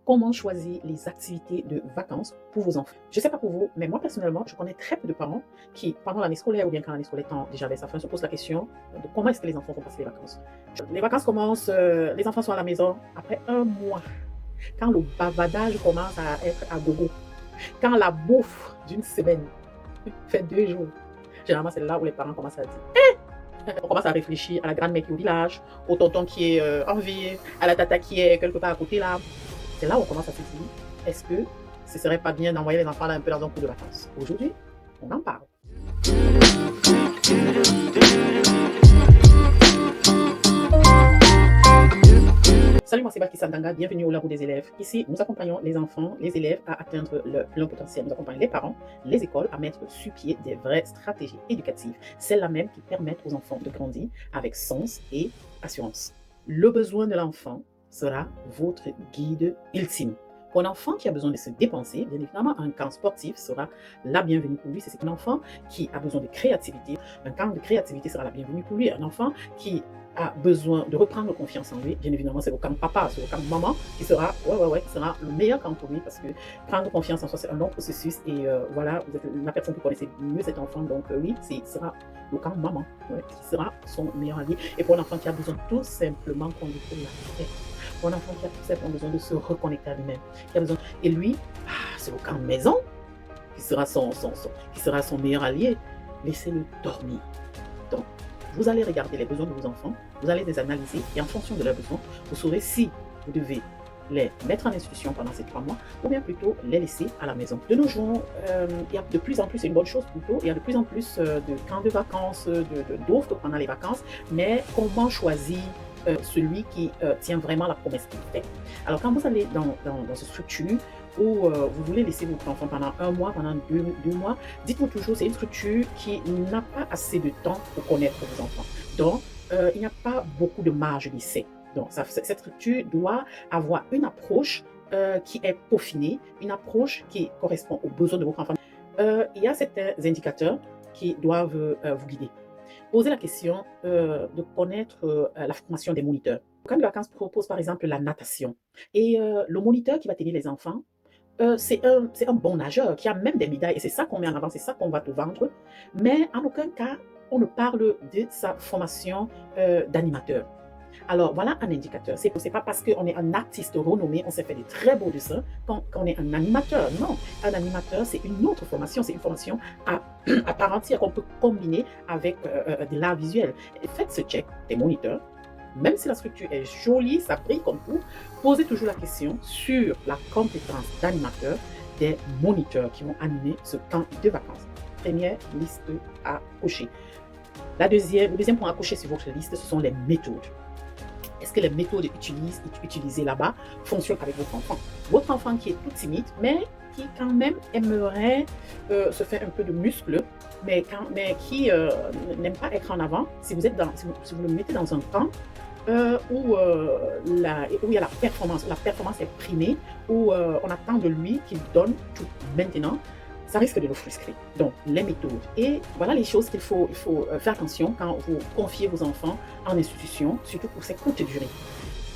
Comment choisir les activités de vacances pour vos enfants? Je ne sais pas pour vous, mais moi personnellement, je connais très peu de parents qui, pendant l'année scolaire ou bien quand l'année scolaire tend déjà vers sa fin, se posent la question de comment est-ce que les enfants vont passer les vacances. Les vacances commencent, les enfants sont à la maison après un mois, quand le bavardage commence à être à gogo, quand la bouffe d'une semaine fait 2 jours. Généralement, c'est là où les parents commencent à dire. On commence à réfléchir à la grand-mère qui est au village, au tonton qui est en ville, à la tata qui est quelque part à côté là. C'est là où on commence à se dire, est-ce que ce serait pas bien d'envoyer les enfants là un peu dans un cours de vacances? Aujourd'hui, on en parle. Salut, moi c'est Baki Sandanga, bienvenue au Labo des élèves. Ici, nous accompagnons les enfants, les élèves à atteindre leur plein potentiel. Nous accompagnons les parents, les écoles à mettre sur pied des vraies stratégies éducatives, celles-là même qui permettent aux enfants de grandir avec sens et assurance. Le besoin de l'enfant sera votre guide ultime. Pour un enfant qui a besoin de se dépenser, bien évidemment, un camp sportif sera la bienvenue pour lui. C'est un enfant qui a besoin de créativité. Un camp de créativité sera la bienvenue pour lui. Un enfant qui a besoin de reprendre confiance en lui, bien évidemment, c'est le camp papa, c'est le camp maman qui sera, qui sera le meilleur camp pour lui parce que prendre confiance en soi, c'est un long processus et voilà, vous êtes la personne qui connaissait mieux cet enfant, donc oui, ce sera le camp maman qui sera son meilleur allié. Et pour un enfant qui a besoin tout simplement qu'on lui fait la paix, pour un enfant qui a tout simplement besoin de se reconnecter à lui-même, qui a besoin, et lui, c'est le camp maison qui sera qui sera son meilleur allié. Laissez-le dormir. Donc, vous allez regarder les besoins de vos enfants, vous allez les analyser et en fonction de leurs besoins, vous saurez si vous devez les mettre en institution pendant ces 3 mois ou bien plutôt les laisser à la maison. De nos jours, il y a de plus en plus, c'est une bonne chose plutôt, il y a de plus en plus de camps de vacances, d'offres pendant les vacances, mais comment choisir celui qui tient vraiment la promesse qu'il fait? Alors quand vous allez dans une structure où vous voulez laisser votre enfant pendant 1 mois, pendant 2 mois, dites-vous toujours, c'est une structure qui n'a pas assez de temps pour connaître vos enfants. Donc, il n'y a pas beaucoup de marge d'essai. Donc, cette structure doit avoir une approche qui est peaufinée, une approche qui correspond aux besoins de votre enfant. Il y a certains indicateurs qui doivent vous guider. Posez la question de connaître la formation des moniteurs. Le camp de vacances propose par exemple la natation. Et le moniteur qui va tenir les enfants, c'est un bon nageur qui a même des médailles. Et c'est ça qu'on met en avant, c'est ça qu'on va te vendre. Mais en aucun cas, on ne parle de sa formation d'animateur. Alors, voilà un indicateur. C'est pas parce qu'on est un artiste renommé, on s'est fait des très beaux dessins, qu'on est un animateur. Non, un animateur, c'est une autre formation. C'est une formation à part entière qu'on peut combiner avec de l'art visuel. Et faites ce check des moniteurs. Même si la structure est jolie, ça brille comme tout, posez toujours la question sur la compétence d'animateur des moniteurs qui vont animer ce camp de vacances. Première liste à cocher. Le deuxième point à cocher sur votre liste, ce sont les méthodes. Est-ce que les méthodes utilisées là-bas fonctionnent avec votre enfant? Votre enfant qui est tout timide, mais qui quand même aimerait se faire un peu de muscle, mais qui n'aime pas être en avant, si vous le mettez dans un camp où il y a la performance est primée, où on attend de lui qu'il donne tout maintenant, ça risque de le frustrer. Donc, les méthodes. Et voilà les choses qu'il faut faire attention quand vous confiez vos enfants en institution, surtout pour ces courtes durées.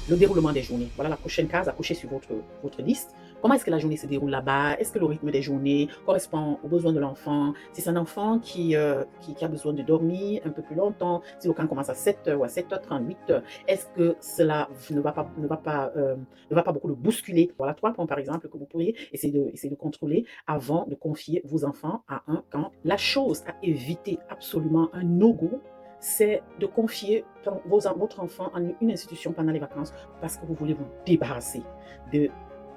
Le déroulement des journées. Voilà la prochaine case à cocher sur votre liste. Comment est-ce que la journée se déroule là-bas? Est-ce que le rythme des journées correspond aux besoins de l'enfant? Si c'est un enfant qui a besoin de dormir un peu plus longtemps, si le camp commence à 7h ou à 7h30, 8h, est-ce que cela ne va pas beaucoup le bousculer? Voilà 3 points par exemple que vous pourriez essayer de contrôler avant de confier vos enfants à un camp. La chose à éviter absolument, un no-go, c'est de confier votre enfant en une institution pendant les vacances parce que vous voulez vous débarrasser de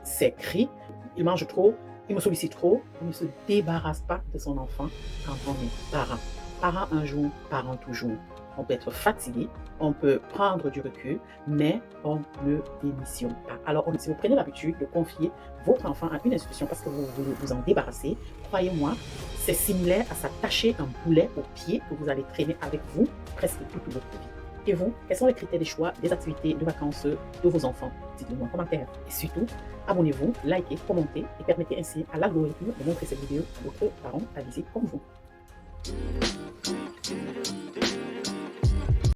ses cris. Il mange trop, il me sollicite trop. On ne se débarrasse pas de son enfant quand on est parent. Parent un jour, parent toujours. On peut être fatigué, on peut prendre du recul, mais on ne démissionne pas. Alors, si vous prenez l'habitude de confier votre enfant à une institution parce que vous voulez vous en débarrasser, croyez-moi, c'est similaire à s'attacher un boulet au pied que vous allez traîner avec vous presque toute votre vie. Et vous, quels sont les critères des choix des activités de vacances de vos enfants? Dites-le moi en commentaire. Et surtout, abonnez-vous, likez, commentez et permettez ainsi à l'algorithme de montrer cette vidéo à d'autres parents avisés comme vous.